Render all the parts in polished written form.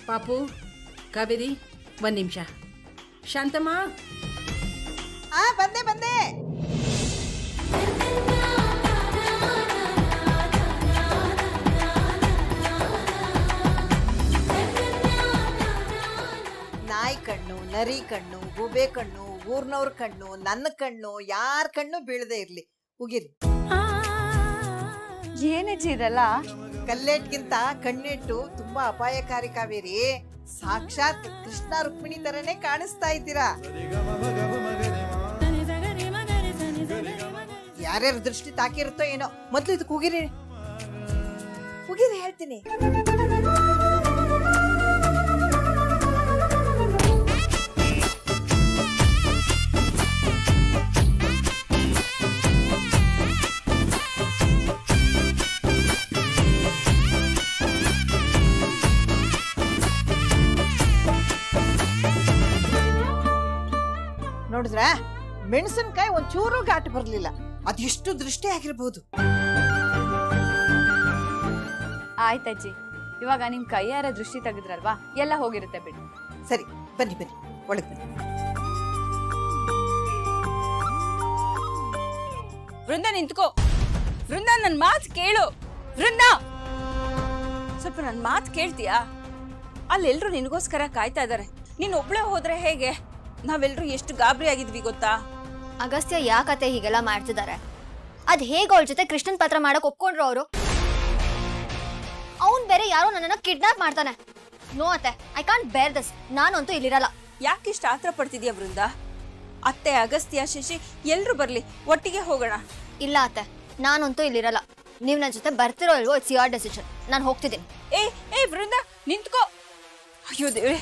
ಪಾಪು, ಕಾವೇರಿ, ಒಂದು ನಿಮಿಷ. ಶಾಂತಮ್ಮ. ಬಂದೆ ಬಂದೆ. ನಾಯಿ ಕಣ್ಣು, ನರಿ ಕಣ್ಣು, ಗೂಬೆ ಕಣ್ಣು, ಊರ್ನವ್ರ ಕಣ್ಣು, ನನ್ನ ಕಣ್ಣು, ಯಾರ ಕಣ್ಣು ಬೀಳದೆ ಇರ್ಲಿ. ಉಗಿರಿ. ಏನಜ್ಜಿ ಇದೆಲ್ಲ? ಕಲ್ಲೇಟ್ಗಿಂತ ಕಣ್ಣೆಟ್ಟು ತುಂಬಾ ಅಪಾಯಕಾರಿ ಕಾವೇರಿ. ಸಾಕ್ಷಾತ್ ಕೃಷ್ಣ ರುಕ್ಮಿಣಿ ತರನೇ ಕಾಣಿಸ್ತಾ ಇದ್ದೀರಾ. ಯಾರ್ಯಾರ ದೃಷ್ಟಿ ತಾಕಿರುತ್ತೋ ಏನೋ. ಮೊದ್ಲು ಇದಕ್ಕೆ ಉಗಿರಿ ಉಗಿರಿ ಹೇಳ್ತೀನಿ. ನೋಡಿದ್ರ, ಮೆಣಸಿನಕಾಯಿ ಒಂಚೂರು ಘಾಟ್ ಬರ್ಲಿಲ್ಲ. ಅದೆಷ್ಟು ದೃಷ್ಟಿ ಆಗಿರ್ಬಹುದು. ಆಯ್ತಜ್ಜಿ, ಇವಾಗ ನಿಮ್ ಕೈಯಾರ ದೃಷ್ಟಿ ತೆಗೆದ್ರಲ್ವಾ, ಎಲ್ಲ ಹೋಗಿರುತ್ತೆ ಬಿಡಿ. ಸರಿ, ಬನ್ನಿ ಬನ್ನಿ, ಒಳಗೆ ಬನ್ನಿ. ವೃಂದ ನಿಂತ್ಕೋ. ವೃಂದ, ನನ್ ಮಾತು ಕೇಳು. ವೃಂದ, ಸ್ವಲ್ಪ ನನ್ ಮಾತು ಕೇಳ್ತೀಯಾ? ಅಲ್ಲೆಲ್ರು ನಿನಗೋಸ್ಕರ ಕಾಯ್ತಾ ಇದಾರೆ. ನೀನ್ ಒಬ್ಳೆ ಹೋದ್ರೆ ಹೇಗೆ? ನಾವೆಲ್ರು ಎಷ್ಟು ಗಾಬರಿ ಆಗಿದ್ವಿ ಗೊತ್ತಾ? ಅಗಸ್ತ್ಯ ಯಾಕತ್ತೆ ಹೀಗೆಲ್ಲ ಮಾಡ್ತಿದ್ದಾರೆ? ಅದ್ ಹೇಗ ಅವಳ ಜೊತೆ ಕೃಷ್ಣನ್ ಪತ್ರ ಮಾಡಕ್ ಒಪ್ಕೊಂಡ್ರು ಅವರು? ಅವನ್ ಬೇರೆ ಯಾರೋ ನನ್ನನ್ನ ಕಿಡ್ನಾಪ್ ಮಾಡ್ತಾನೆ. ನೋ ಅತ್ತೆ, ಐ ಕಾಂಟ್ ಬೇರ್ ದಿಸ್. ನಾನಂತೂ ಇಲ್ಲಿರಲ್ಲ. ಯಾಕಿಷ್ಟು ಆತರ ಪಡ್ತಿದ್ಯಾ ವೃಂದ? ಅತ್ತೆ, ಅಗಸ್ತ್ಯ, ಶಶಿ ಎಲ್ರು ಬರ್ಲಿ, ಒಟ್ಟಿಗೆ ಹೋಗೋಣ. ಇಲ್ಲ ಅತ್ತೆ, ನಾನಂತೂ ಇಲ್ಲಿರಲ್ಲ. ನೀವ್ ನನ್ನ ಜೊತೆ ಬರ್ತಿರೋ ಇಲ್ವೋ, ಇಟ್ಸ್ ಯುವರ್ ಡೆಸಿಷನ್. ನಾನು ಹೋಗ್ತಿದ್ದೀನಿ. ಏ ವೃಂದ, ನಿಂತ್ಕೋ. ಅಯ್ಯೋ ದೇವ್ರೆ,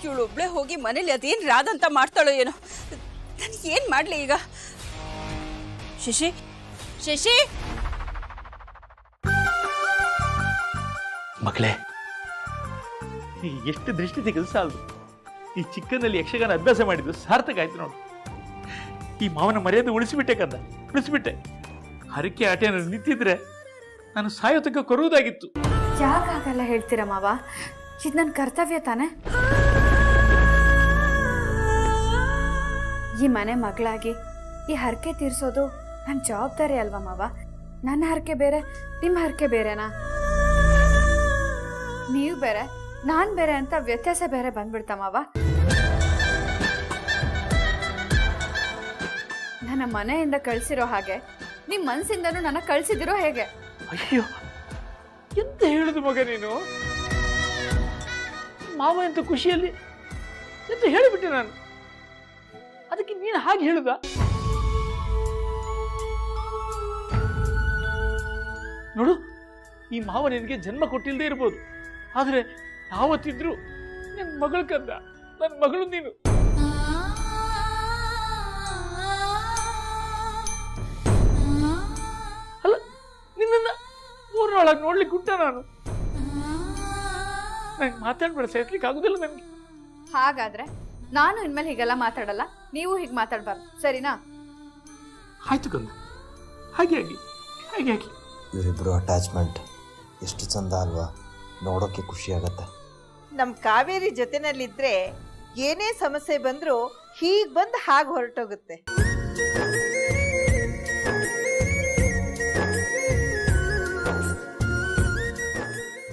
ಇವಳೊಬ್ಳೆ ಹೋಗಿ ಮನೇಲಿ ಅದೇನ್ ರಾದಂತ ಮಾಡ್ತಾಳೋ ಏನೋ. ನಾನು ಏನ್ ಮಾಡ್ಲಿ ಈಗ? ಶಶಿ, ಶಶಿ, ಮಗಳೇ, ಎಷ್ಟು ದೃಷ್ಟಿ ತೆಗೆದು ಸಾಲದು. ಈ ಚಿಕ್ಕನಲ್ಲಿ ಯಕ್ಷಗಾನ ಅಭ್ಯಾಸ ಮಾಡಿದ್ದು ಸಾರ್ಥಕ ಆಯ್ತು ನೋಡು. ಈ ಮಾವನ ಮರ್ಯಾದೆ ಉಳಿಸಿಬಿಟ್ಟೆ ಕಂದ, ಉಳಿಸಿಬಿಟ್ಟೆ. ಹರಕೆ ಆಟ ನಿಂತಿದ್ರೆ ನಾನು ಸಾಯೋ ತನಕ ಕೊರುವುದಾಗಿತ್ತು. ಯಾಕಾಗಲ್ಲ ಹೇಳ್ತೀರ ಮಾವ? ಇದು ನನ್ನ ಕರ್ತವ್ಯ ತಾನೆ. ಈ ಮನೆ ಮಗಳಾಗಿ ಈ ಹರಕೆ ತೀರ್ಸೋದು ನನ್ನ ಜವಾಬ್ದಾರಿ ಅಲ್ವಾ ಮಾವ? ನನ್ನ ಹರಕೆ ಬೇರೆ, ನಿಮ್ಮ ಹರಕೆ ಬೇರೆನಾ? ನೀವು ಬೇರೆ, ನಾನು ಬೇರೆ ಅಂತ ವ್ಯತ್ಯಾಸ ಬೇರೆ ಬಂದ್ಬಿಡ್ತಾ ಮಾವ? ನನ್ನ ಮನೆಯಿಂದ ಕಳ್ಸಿರೋ ಹಾಗೆ ನಿಮ್ಮ ಮನಸ್ಸಿಂದನೂ ನನ್ನ ಕಳ್ಸಿದಿರೋ ಹೇಗೆ? ಅಯ್ಯೋ, ಎಂತ ಹೇಳುದು ಮಗ ನೀನು? ಮಾವ ಎಂತ ಖುಷಿಯಲ್ಲಿ ಎಂತ ಹೇಳಿಬಿಟ್ಟೆ ನಾನು. ಅದಕ್ಕೆ ನೀನು ಹಾಗೆ ಹೇಳುದ? ನೋಡು, ಈ ಮಾವ ನಿನಗೆ ಜನ್ಮ ಕೊಟ್ಟಿಲ್ಲದೆ ಇರ್ಬೋದು, ಆದ್ರೆ ಯಾವತ್ತಿದ್ರು ನನ್ನ ಮಗಳ ಕಂದ, ನನ್ನ ಮಗಳು ನೀನು. ಅಲ್ಲ, ನಿನ್ನ ಊರಿನೊಳಗೆ ನೋಡ್ಲಿಕ್ಕೆ ಉಂಟ ನಾನು. ನಂಗೆ ಮಾತಾಡ್ಬೇಡ, ಸೇರ್ಲಿಕ್ಕೆ ಆಗುದಿಲ್ಲ ನನಗೆ. ಹಾಗಾದ್ರೆ ನಾನು ಇನ್ಮೇಲೆ ಹೀಗೆಲ್ಲ ಮಾತಾಡಲ್ಲ, ನೀವು ಹೀಗೆ ಮಾತಾಡ್ಬಾರ್ದು, ಸರಿನಾ? ಆಯ್ತು ಕಂದ, ಹಾಗೆ ಆಗಿ ಹಾಗೆ ಆಗಿ. ಇವರಿಬ್ಬರು ಅಟ್ಯಾಚ್ಮೆಂಟ್ ಎಷ್ಟು ಚಂದ ಅಲ್ವಾ? ನೋಡೋಕೆ ಖುಷಿ ಆಗತ್ತೆ. ನಮ್ ಕಾವೇರಿ ಜೊತೆನಲ್ಲಿದ್ರೆ ಏನೇ ಸಮಸ್ಯೆ ಬಂದ್ರೂ ಹೀಗ್ ಬಂದು ಹಾಗೆ ಹೊರಟೋಗುತ್ತೆ.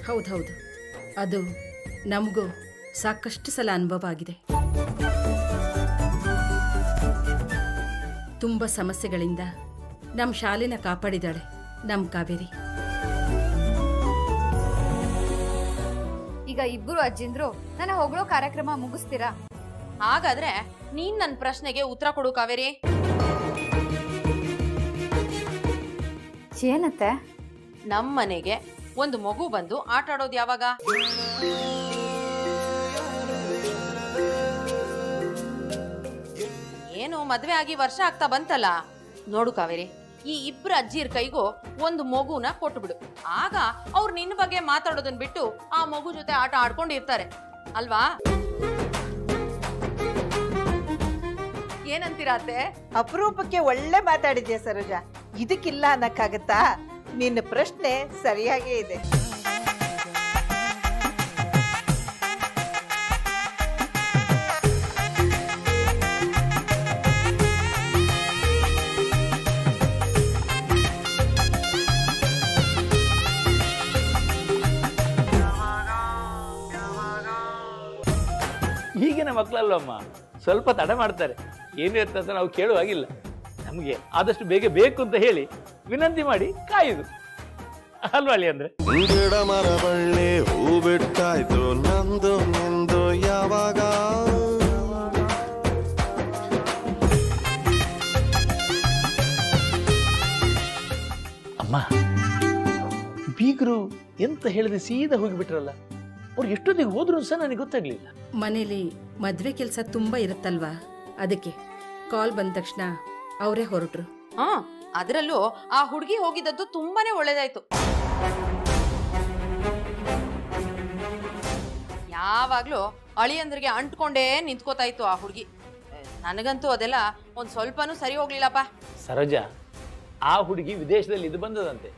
ಹೌದೌದು, ಅದು ನಮಗೂ ಸಾಕಷ್ಟು ಸಲ ಅನುಭವ ಆಗಿದೆ. ತುಂಬ ಸಮಸ್ಯೆಗಳಿಂದ ನಮ್ಮ ಶಾಲೆನ ಕಾಪಾಡಿದಾಳೆ ನಮ್ಮ ಕಾವೇರಿ. ಈಗ ಇಬ್ಬರು ಅಜ್ಜಿಂದ್ರು ನನ್ನ ಹೊಗಳೋ ಕಾರ್ಯಕ್ರಮ ಮುಗಿಸ್ತೀರಾ? ಹಾಗಾದ್ರೆ ನೀನ್ ನನ್ನ ಪ್ರಶ್ನೆಗೆ ಉತ್ತರ ಕೊಡು ಕಾವೇರಿ. ಏನತ್ತೆ? ನಮ್ಮ ಮನೆಗೆ ಒಂದು ಮಗು ಬಂದು ಆಟ ಆಡೋದು ಯಾವಾಗ? ಏನು ಮದ್ವೆ ಆಗಿ ವರ್ಷ ಆಗ್ತಾ ಬಂತಲ್ಲ. ನೋಡು ಕಾವೇರಿ, ಈ ಇಬ್ರು ಅಜ್ಜಿಯರ್ ಕೈಗೂ ಒಂದು ಮಗುನ ಕೊಟ್ಬಿಡು. ಆಗ ಅವ್ರು ನಿನ್ನ ಬಗ್ಗೆ ಮಾತಾಡೋದನ್ನ ಬಿಟ್ಟು ಆ ಮಗು ಜೊತೆ ಆಟ ಆಡ್ಕೊಂಡಿರ್ತಾರೆ ಅಲ್ವಾ? ಏನಂತೀರಾ ಅತ್ತೆ? ಅಪರೂಪಕ್ಕೆ ಒಳ್ಳೆ ಮಾತಾಡಿದ್ಯಾ ಸರೋಜಾ. ಇದಕ್ಕಿಲ್ಲ ಅನ್ನಕ್ಕಾಗತ್ತಾ? ನಿನ್ನ ಪ್ರಶ್ನೆ ಸರಿಯಾಗೇ ಇದೆ. ಮಕ್ಕಳಲ್ವಮ್ಮ, ಸ್ವಲ್ಪ ತಡ ಮಾಡ್ತಾರೆ. ಏನು ಇರ್ತದೆ ಅಂತ ನಾವು ಕೇಳುವಾಗಿಲ್ಲ. ನಮಗೆ ಆದಷ್ಟು ಬೇಗ ಬೇಕು ಅಂತ ಹೇಳಿ ವಿನಂತಿ ಮಾಡಿ ಕಾಯುದು ಅಲ್ವಾ ಅಳಿ ಅಂದ್ರೆ. ಗಿಡ ಮರ ಬಳ್ಳಿ ಹೂ ಬಿಟ್ಟಾಯ್ತು ನಂದು ನಿಂದು ಯಾವಾಗ. ಅಮ್ಮ, ಬೀಗರು ಎಂತ ಹೇಳಿದ್ರೆ ಸೀದಾ ಹೋಗಿಬಿಟ್ರಲ್ಲ. ಅವ್ರು ಎಷ್ಟೊತ್ತಿಗೆ ಹೋದ್ರು ಸಹ ನನಗೆ ಗೊತ್ತಾಗ್ಲಿಲ್ಲ. ಮನೇಲಿ ಮದ್ವೆ ಕೆಲಸ ತುಂಬಾ ಇರುತ್ತಲ್ವಾ, ಅದಕ್ಕೆ ಕಾಲ್ ಬಂದ ತಕ್ಷಣ ಅವರೇ ಹೊರಟ್ರು. ಹಾ, ಅದರಲ್ಲೂ ಆ ಹುಡುಗಿ ಹೋಗಿದ್ದದ್ದು ತುಂಬಾನೇ ಒಳ್ಳೇದಾಯ್ತು. ಯಾವಾಗ್ಲೂ ಅಳಿಯಂದ್ರಿಗೆ ಅಂಟ್ಕೊಂಡೇ ನಿಂತ್ಕೋತಾ ಇತ್ತು ಆ ಹುಡುಗಿ. ನನಗಂತೂ ಅದೆಲ್ಲ ಒಂದ್ ಸ್ವಲ್ಪನೂ ಸರಿ ಹೋಗ್ಲಿಲ್ಲಪ್ಪ. ಸರೋಜಾ, ಆ ಹುಡುಗಿ ವಿದೇಶದಲ್ಲಿ ಇದು ಬಂದದಂತೆ.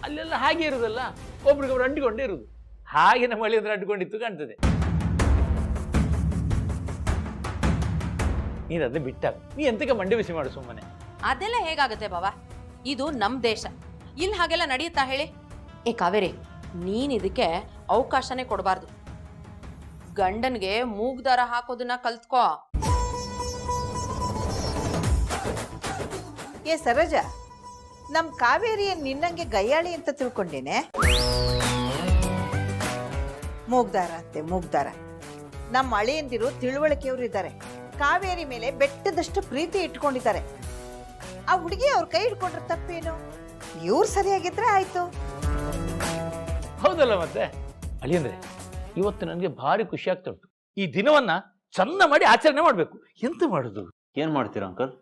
ಅಲ್ಲೆಲ್ಲ ಹಾಗೆ ಇರುದಲ್ಲ, ಒಬ್ರಿಗೊಬ್ರು ಅಂಟಿಕೊಂಡೇ ಇರುದು. ಹಾಗೆ ನಮ್ಮ ಅಳಿಯಂದ್ರೆ ಅಂಟಿಕೊಂಡಿತ್ತು ಕಾಣ್ತದೆ. ನೀನು ಅದನ್ನ ಬಿಟ್ಟಾಗ ನೀ ಎಂತಕ್ಕೆ ಮಂಡೆ ಬಿಸಿ ಮಾಡು ಸುಮ್ಮನೆ. ಅದೆಲ್ಲ ಹೇಗಾಗತ್ತೆ ಬಾಬಾ, ಇದು ನಮ್ ದೇಶ, ಇಲ್ಲಿ ಹಾಗೆಲ್ಲ ನಡೆಯುತ್ತಾ ಹೇಳಿ? ಏ ಕಾವೇರಿ, ನೀನ್ ಇದಕ್ಕೆ ಅವಕಾಶನೇ ಕೊಡಬಾರ್ದು. ಗಂಡನ್ಗೆ ಮೂಗ್ದಾರ ಹಾಕೋದನ್ನ ಕಲ್ತ್ಕೋ. ಏ ಸರೋಜ, ನಮ್ ಕಾವೇರಿ ನಿನ್ನಂಗೆ ಗಯ್ಯಾಳಿ ಅಂತ ತಿಳ್ಕೊಂಡೇನೆ. ಮೂಗ್ದಾರ ಅಂತೆ ಮೂಗ್ದಾರ. ನಮ್ಮ ಅಳಿಯಂದಿರು ತಿಳುವಳಿಕೆಯವರು ಇದ್ದಾರೆ. ಕಾವೇರಿ ಮೇಲೆ ಬೆಟ್ಟದಷ್ಟು ಪ್ರೀತಿ ಇಟ್ಕೊಂಡಿದ್ದಾರೆ. ಆ ಹುಡುಗಿ ಅವ್ರ ಕೈ ಹಿಡ್ಕೊಂಡ್ರೆ ತಪ್ಪೇನು? ಇವ್ರು ಸರಿಯಾಗಿದ್ರೆ ಆಯ್ತು. ಹೌದಲ್ಲ ಮತ್ತೆ ಅಳಿಯಂದ್ರೆ, ಇವತ್ತು ನನಗೆ ಭಾರಿ ಖುಷಿ ಆಗ್ತಾ ಉಂಟು. ಈ ದಿನವನ್ನ ಚಂದ ಮಾಡಿ ಆಚರಣೆ ಮಾಡ್ಬೇಕು. ಎಂತ ಮಾಡುದು? ಏನ್ ಮಾಡ್ತೀರಾ ಅಂಕಲ್?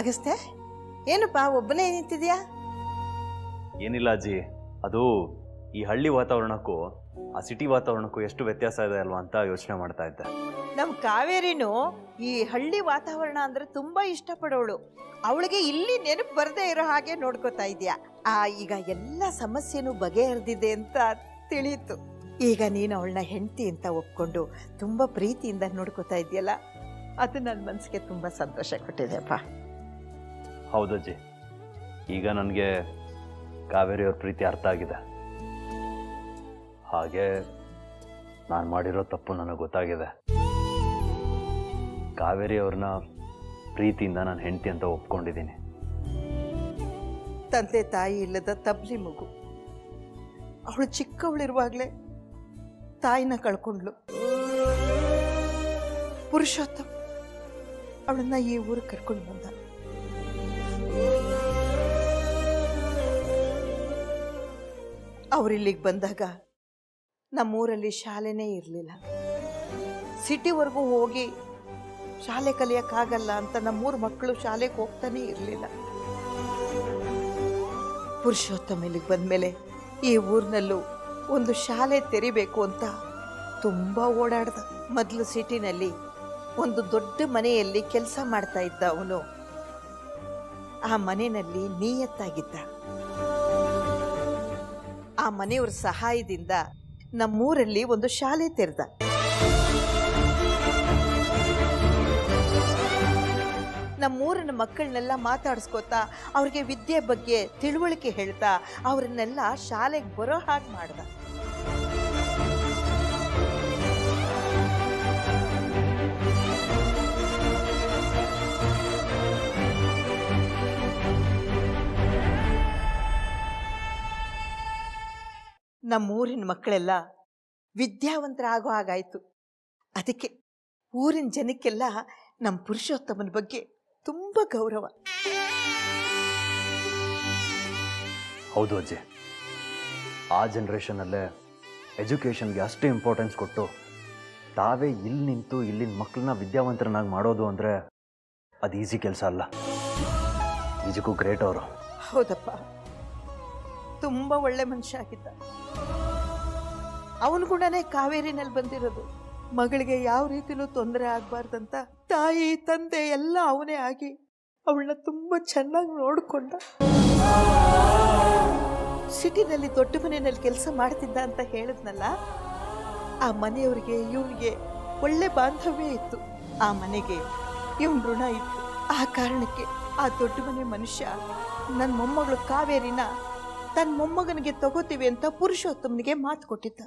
ಅಗಸ್ತ್ಯ, ಏನಪ್ಪ ಒಬ್ಬನೇ ನಿಂತಿದ್ಯಾ? ಏನಿಲ್ಲ ಅಜ್ಜಿ, ಅದು ಈ ಹಳ್ಳಿ ವಾತಾವರಣಕ್ಕೂ ಆ ಸಿಟಿ ವಾತಾವರಣಕ್ಕೂ ಎಷ್ಟು ವ್ಯತ್ಯಾಸ ಇದೆ ಅಲ್ವಾ ಅಂತ ಯೋಚನೆ ಮಾಡ್ತಾ ಇದ್ದೆ. ನಮ್ ಕಾವೇರಿನೂ ಈ ಹಳ್ಳಿ ವಾತಾವರಣ ಅಂದ್ರೆ ತುಂಬಾ ಇಷ್ಟಪಡೋಳು. ಅವಳಿಗೆ ಇಲ್ಲಿ ನೆನಪು ಬರದೇ ಇರೋ ಹಾಗೆ ನೋಡ್ಕೋತಾ ಇದ್ಯಾ. ಈಗ ಎಲ್ಲ ಸಮಸ್ಯೆನೂ ಬಗೆಹರಿದಿದೆ ಅಂತ ತಿಳಿಯಿತು. ಈಗ ನೀನು ಅವಳನ್ನ ಹೆಂಡತಿ ಅಂತ ಒಪ್ಕೊಂಡು ತುಂಬಾ ಪ್ರೀತಿಯಿಂದ ನೋಡ್ಕೋತಾ ಇದೆಯಲ್ಲ, ಅದು ನನ್ನ ಮನಸ್ಸಿಗೆ ತುಂಬಾ ಸಂತೋಷ ಕೊಟ್ಟಿದೆಪ್ಪ. ಹೌದಜ್ಜಿ, ಈಗ ನನಗೆ ಕಾವೇರಿಯವ್ರ ಪ್ರೀತಿ ಅರ್ಥ ಆಗಿದೆ. ಹಾಗೆ ನಾನು ಮಾಡಿರೋ ತಪ್ಪು ನನಗೆ ಗೊತ್ತಾಗಿದೆ. ಕಾವೇರಿಯವ್ರನ್ನ ಪ್ರೀತಿಯಿಂದ ನಾನು ಹೆಂಡತಿ ಅಂತ ಒಪ್ಕೊಂಡಿದ್ದೀನಿ. ತಂದೆ ತಾಯಿ ಇಲ್ಲದ ತಬ್ಲಿ ಮಗು. ಅವಳು ಚಿಕ್ಕವಳಿರುವಾಗಲೇ ತಾಯಿನ ಕಳ್ಕೊಂಡ್ಲು. ಪುರುಷೋತ್ತಮ ಅವಳನ್ನ ಈ ಊರಿಗೆ ಕರ್ಕೊಂಡು ಬಂದ. ಅವರಿಲ್ಲಿಗೆ ಬಂದಾಗ ನಮ್ಮೂರಲ್ಲಿ ಶಾಲೆನೇ ಇರಲಿಲ್ಲ. ಸಿಟಿವರೆಗೂ ಹೋಗಿ ಶಾಲೆ ಕಲಿಯೋಕ್ಕಾಗಲ್ಲ ಅಂತ ನಮ್ಮೂರ ಮಕ್ಕಳು ಶಾಲೆಗೆ ಹೋಗ್ತಾನೆ ಇರಲಿಲ್ಲ. ಪುರುಷೋತ್ತಮ ಇಲ್ಲಿಗೆ ಬಂದಮೇಲೆ ಈ ಊರಿನಲ್ಲೂ ಒಂದು ಶಾಲೆ ತೆರಿಬೇಕು ಅಂತ ತುಂಬ ಓಡಾಡ್ದ. ಮೊದಲು ಸಿಟಿನಲ್ಲಿ ಒಂದು ದೊಡ್ಡ ಮನೆಯಲ್ಲಿ ಕೆಲಸ ಮಾಡ್ತಾ ಇದ್ದ ಅವನು. ಆ ಮನೆಯಲ್ಲಿ ನಿಯತ್ತಾಗಿದ್ದ. ಆ ಮನೆಯವರ ಸಹಾಯದಿಂದ ನಮ್ಮೂರಲ್ಲಿ ಒಂದು ಶಾಲೆ ತೆರೆದ. ನಮ್ಮೂರಿನ ಮಕ್ಕಳನ್ನೆಲ್ಲ ಮಾತಾಡಿಸ್ಕೋತಾ ಅವ್ರಿಗೆ ವಿದ್ಯೆ ಬಗ್ಗೆ ತಿಳುವಳಿಕೆ ಹೇಳ್ತಾ ಅವ್ರನ್ನೆಲ್ಲ ಶಾಲೆಗೆ ಬರೋ ಹಾಗೆ ಮಾಡ್ದ. ನಮ್ಮೂರಿನ ಮಕ್ಕಳೆಲ್ಲ ವಿದ್ಯಾವಂತರಾಗೋ ಹಾಗಾಯ್ತು. ಅದಕ್ಕೆ ಊರಿನ ಜನಕ್ಕೆಲ್ಲ ನಮ್ಮ ಪುರುಷೋತ್ತಮನ ಬಗ್ಗೆ ತುಂಬ ಗೌರವ. ಹೌದು ಅಜ್ಜಿ, ಆ ಜನ್ರೇಷನಲ್ಲೇ ಎಜುಕೇಷನ್ಗೆ ಅಷ್ಟೇ ಇಂಪಾರ್ಟೆನ್ಸ್ ಕೊಟ್ಟು ತಾವೇ ಇಲ್ಲಿ ನಿಂತು ಇಲ್ಲಿನ ಮಕ್ಕಳನ್ನ ವಿದ್ಯಾವಂತರನ್ನಾಗಿ ಮಾಡೋದು ಅಂದರೆ ಅದು ಈಸಿ ಕೆಲಸ ಅಲ್ಲ. ನಿಜಕ್ಕೂ ಗ್ರೇಟ್ ಅವರು. ಹೌದಪ್ಪ, ತುಂಬ ಒಳ್ಳೆ ಮನುಷ್ಯ ಆಗಿದ್ದ. ಅವನ ಗುಣನೇ ಕಾವೇರಿನಲ್ಲಿ ಬಂದಿರೋದು. ಮಗಳಿಗೆ ಯಾವ ರೀತಿಲೂ ತೊಂದರೆ ಆಗಬಾರ್ದಂತ ತಾಯಿ ತಂದೆ ಎಲ್ಲ ಅವನೇ ಆಗಿ ಅವಳನ್ನ ತುಂಬ ಚೆನ್ನಾಗಿ ನೋಡಿಕೊಂಡ. ಸಿಟಿನಲ್ಲಿ ದೊಡ್ಡ ಮನೆಯಲ್ಲಿ ಕೆಲಸ ಮಾಡ್ತಿದ್ದ ಅಂತ ಹೇಳಿದ್ನಲ್ಲ, ಆ ಮನೆಯವರಿಗೆ ಇವನಿಗೆ ಒಳ್ಳೆ ಬಾಂಧವ್ಯ ಇತ್ತು. ಆ ಮನೆಗೆ ಇವನ್ ಋಣ ಇತ್ತು. ಆ ಕಾರಣಕ್ಕೆ ಆ ದೊಡ್ಡ ಮನೆ ಮನುಷ್ಯ ನನ್ನ ಮೊಮ್ಮಗಳು ಕಾವೇರಿನ ತನ್ನ ಮೊಮ್ಮಗನಿಗೆ ತಗೋತೀವಿ ಅಂತ ಪುರುಷೋತ್ತಮನಿಗೆ ಮಾತು ಕೊಟ್ಟಿದ್ದ.